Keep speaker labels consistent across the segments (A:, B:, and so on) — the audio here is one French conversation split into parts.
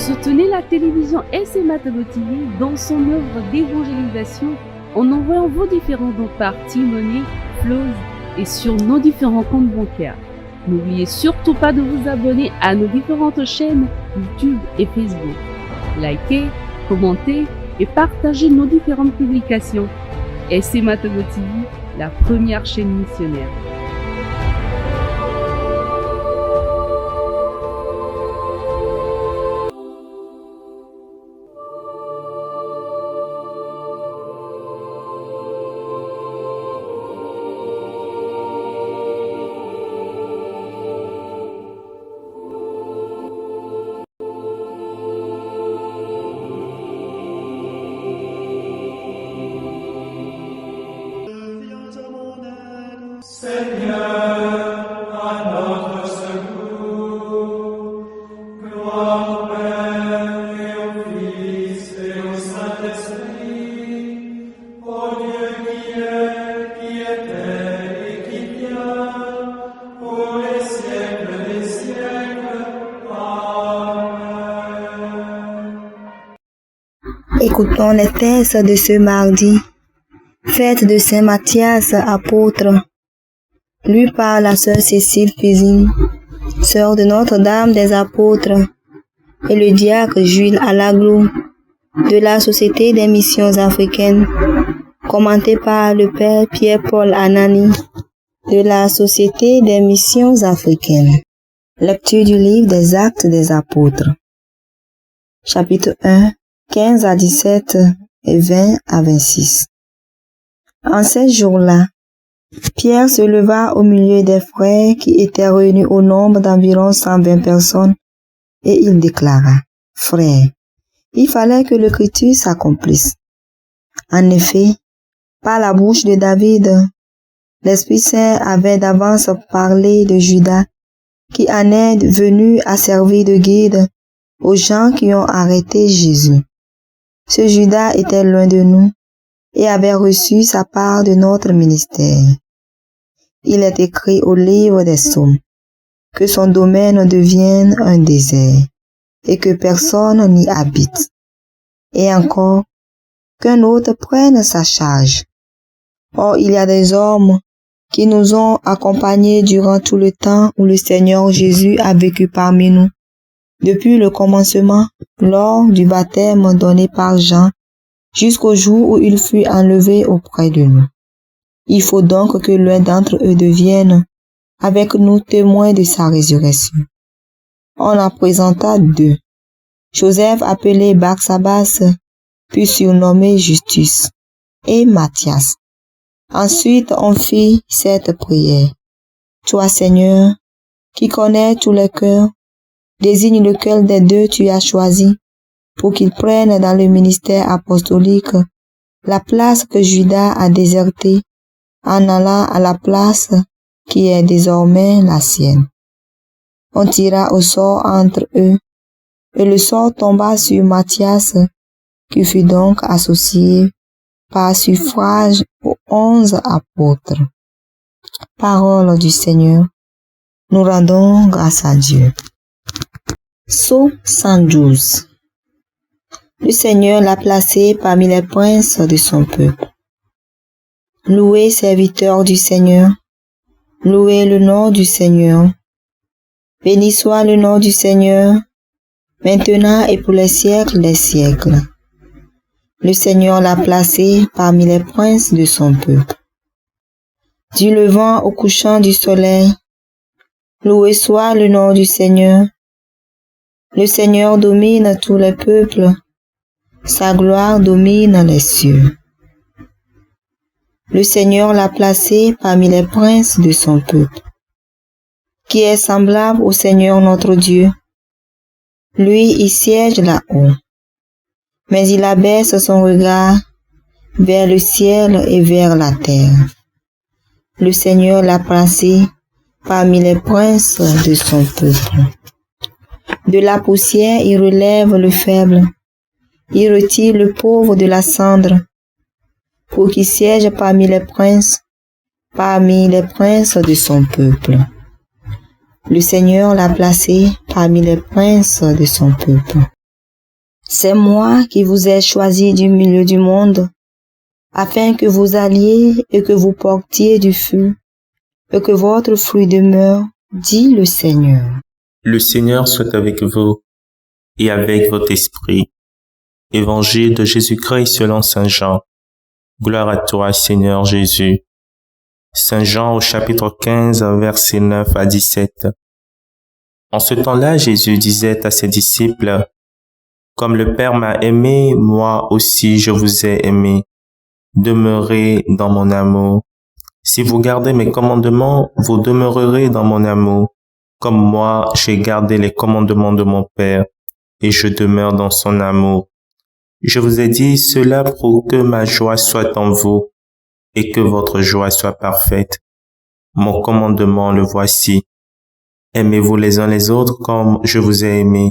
A: Soutenez la télévision SMA Togo TV dans son œuvre d'évangélisation en envoyant vos différents dons par T-Money, Flows et sur nos différents comptes bancaires. N'oubliez surtout pas de vous abonner à nos différentes chaînes YouTube et Facebook. Likez, commentez et partagez nos différentes publications. SMA Togo TV, la première chaîne missionnaire.
B: Seigneur, à notre secours, gloire au Père et au Fils et au Saint-Esprit, ô Dieu qui est, qui était et qui vient, pour les siècles des siècles. Amen.
C: Écoutons les textes de ce mardi, fête de Saint Matthias, apôtre. Lu par la sœur Cécile Fizine, sœur de Notre-Dame des Apôtres, et le diacre Jules Alaglou, de la Société des Missions Africaines, commenté par le Père Pierre-Paul Anani, de la Société des Missions Africaines. Lecture du livre des Actes des Apôtres. Chapitre 1, 15 à 17 et 20 à 26. En ces jours-là, Pierre se leva au milieu des frères qui étaient réunis au nombre d'environ 120 personnes et il déclara: Frères, il fallait que l'écriture s'accomplisse. En effet, par la bouche de David, l'Esprit Saint avait d'avance parlé de Judas qui en est venu à servir de guide aux gens qui ont arrêté Jésus. Ce Judas était l'un de nous et avait reçu sa part de notre ministère. Il est écrit au livre des Psaumes que son domaine devienne un désert et que personne n'y habite. Et encore, qu'un autre prenne sa charge. Or, il y a des hommes qui nous ont accompagnés durant tout le temps où le Seigneur Jésus a vécu parmi nous, depuis le commencement, lors du baptême donné par Jean, jusqu'au jour où il fut enlevé auprès de nous. Il faut donc que l'un d'entre eux devienne avec nous témoin de sa résurrection. On en présenta deux. Joseph appelé Barsabas, puis surnommé Justus, et Matthias. Ensuite on fit cette prière. Toi, Seigneur, qui connais tous les cœurs, désigne lequel des deux tu as choisi pour qu'il prenne dans le ministère apostolique la place que Judas a désertée en allant à la place qui est désormais la sienne. On tira au sort entre eux, et le sort tomba sur Matthias, qui fut donc associé par suffrage aux 11 apôtres. Parole du Seigneur. Nous rendons grâce à Dieu. Psaume 112. Le Seigneur l'a placé parmi les princes de son peuple. Louez, serviteurs du Seigneur. Louez le nom du Seigneur. Béni soit le nom du Seigneur, maintenant et pour les siècles des siècles. Le Seigneur l'a placé parmi les princes de son peuple. Du levant au couchant du soleil, loué soit le nom du Seigneur. Le Seigneur domine tous les peuples, sa gloire domine les cieux. Le Seigneur l'a placé parmi les princes de son peuple. Qui est semblable au Seigneur notre Dieu? Lui, il siège là-haut, mais il abaisse son regard vers le ciel et vers la terre. Le Seigneur l'a placé parmi les princes de son peuple. De la poussière, il relève le faible, il retire le pauvre de la cendre, pour qu'il siège parmi les princes de son peuple. Le Seigneur l'a placé parmi les princes de son peuple. C'est moi qui vous ai choisi du milieu du monde, afin que vous alliez et que vous portiez du fruit, et que votre fruit demeure, dit le Seigneur.
D: Le Seigneur soit avec vous et avec votre esprit. Évangile de Jésus-Christ selon Saint Jean. Gloire à toi, Seigneur Jésus. Saint Jean au chapitre 15, versets 9 à 17. En ce temps-là, Jésus disait à ses disciples, « Comme le Père m'a aimé, moi aussi je vous ai aimé. Demeurez dans mon amour. Si vous gardez mes commandements, vous demeurerez dans mon amour, comme moi j'ai gardé les commandements de mon Père, et je demeure dans son amour. Je vous ai dit cela pour que ma joie soit en vous, et que votre joie soit parfaite. Mon commandement le voici. Aimez-vous les uns les autres comme je vous ai aimé.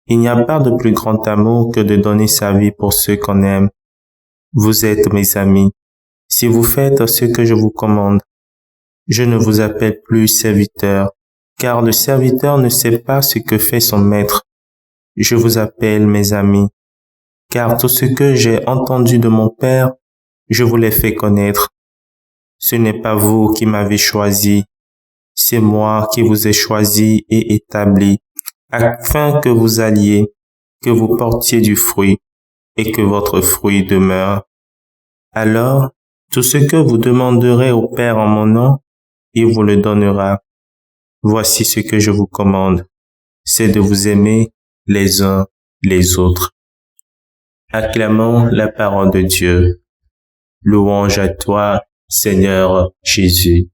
D: Il n'y a pas de plus grand amour que de donner sa vie pour ceux qu'on aime. Vous êtes mes amis, si vous faites ce que je vous commande. Je ne vous appelle plus serviteur, car le serviteur ne sait pas ce que fait son maître. Je vous appelle mes amis, car tout ce que j'ai entendu de mon Père, je vous l'ai fait connaître. Ce n'est pas vous qui m'avez choisi, c'est moi qui vous ai choisi et établi, afin que vous alliez, que vous portiez du fruit, et que votre fruit demeure. Alors, tout ce que vous demanderez au Père en mon nom, il vous le donnera. Voici ce que je vous commande, c'est de vous aimer les uns les autres. Acclamons la parole de Dieu. Louange à toi, Seigneur Jésus.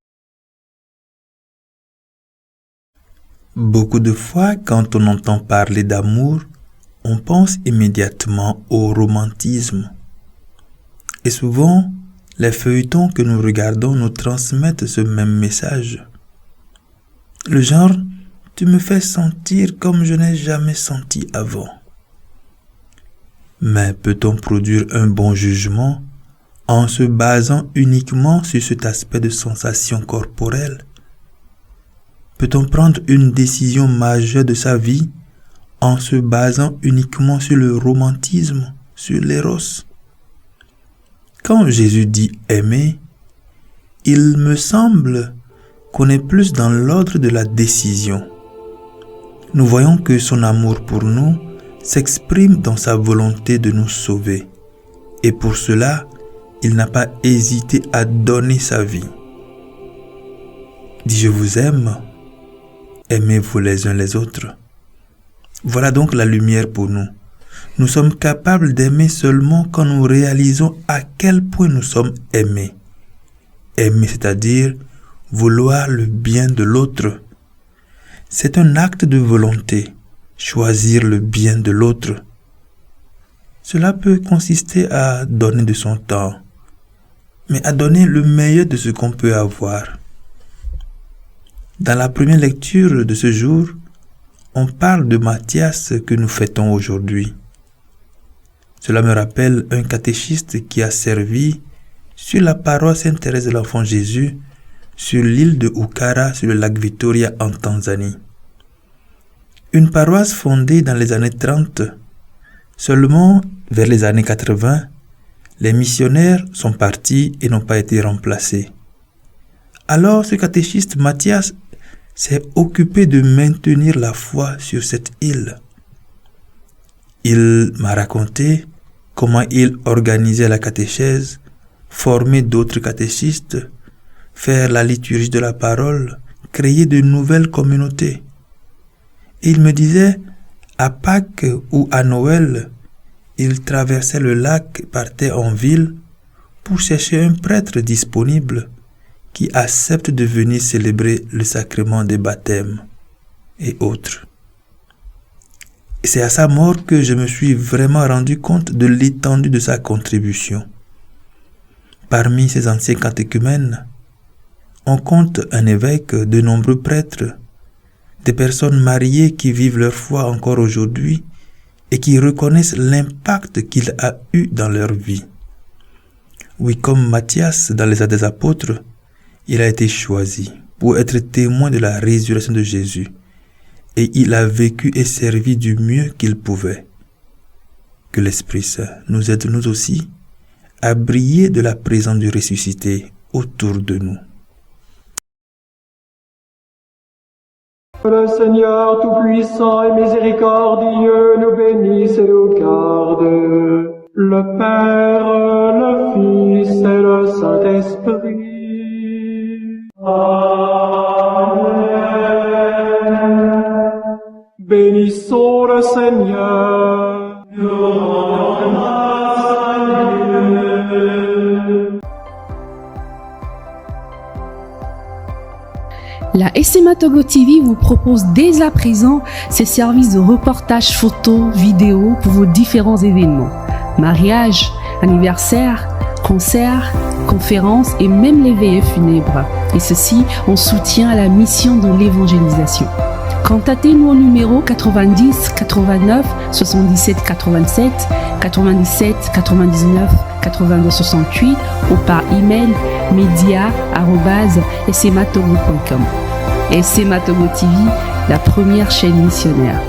E: Beaucoup de fois, quand on entend parler d'amour, on pense immédiatement au romantisme. Et souvent, les feuilletons que nous regardons nous transmettent ce même message. Le genre, tu me fais sentir comme je n'ai jamais senti avant. Mais peut-on produire un bon jugement en se basant uniquement sur cet aspect de sensation corporelle? Peut-on prendre une décision majeure de sa vie en se basant uniquement sur le romantisme, sur l'éros? Quand Jésus dit « aimer », il me semble qu'on est plus dans l'ordre de la décision. Nous voyons que son amour pour nous s'exprime dans sa volonté de nous sauver. Et pour cela, il n'a pas hésité à donner sa vie. Dit « Je vous aime », aimez-vous les uns les autres. Voilà donc la lumière pour nous. Nous sommes capables d'aimer seulement quand nous réalisons à quel point nous sommes aimés. Aimer, c'est-à-dire vouloir le bien de l'autre. C'est un acte de volonté, choisir le bien de l'autre. Cela peut consister à donner de son temps, mais à donner le meilleur de ce qu'on peut avoir. Dans la première lecture de ce jour, on parle de Matthias que nous fêtons aujourd'hui. Cela me rappelle un catéchiste qui a servi sur la paroisse Sainte-Thérèse de l'Enfant Jésus sur l'île de Ukara sur le lac Victoria en Tanzanie. Une paroisse fondée dans les années 30. Seulement, vers les années 80, les missionnaires sont partis et n'ont pas été remplacés. Alors ce catéchiste Matthias s'est occupé de maintenir la foi sur cette île. Il m'a raconté comment il organisait la catéchèse, formait d'autres catéchistes, faire la liturgie de la parole, créer de nouvelles communautés. Et il me disait, à Pâques ou à Noël, il traversait le lac, partait en ville pour chercher un prêtre disponible qui accepte de venir célébrer le sacrement des baptêmes et autres. Et c'est à sa mort que je me suis vraiment rendu compte de l'étendue de sa contribution. Parmi ces anciens catéchumènes, on compte un évêque, de nombreux prêtres, des personnes mariées qui vivent leur foi encore aujourd'hui et qui reconnaissent l'impact qu'il a eu dans leur vie. Oui, comme Matthias dans les Actes des Apôtres, il a été choisi pour être témoin de la résurrection de Jésus et il a vécu et servi du mieux qu'il pouvait. Que l'Esprit Saint nous aide nous aussi à briller de la présence du ressuscité autour de nous.
B: Le Seigneur Tout-Puissant et Miséricordieux nous bénisse et nous garde. Le Père, le Fils et le Saint-Esprit. Amen. Bénissons le Seigneur. Nous rendons grâce à Dieu.
A: La SMA Togo TV vous propose dès à présent ses services de reportage photo, vidéo pour vos différents événements. Mariage, anniversaire, concerts, conférences et même les veillées funèbres. Et ceci en soutien à la mission de l'évangélisation. Contactez-nous au numéro 90 89 77 87 97 99 82 68 ou par email media@smatogo.com. SMA Togo TV, la première chaîne missionnaire.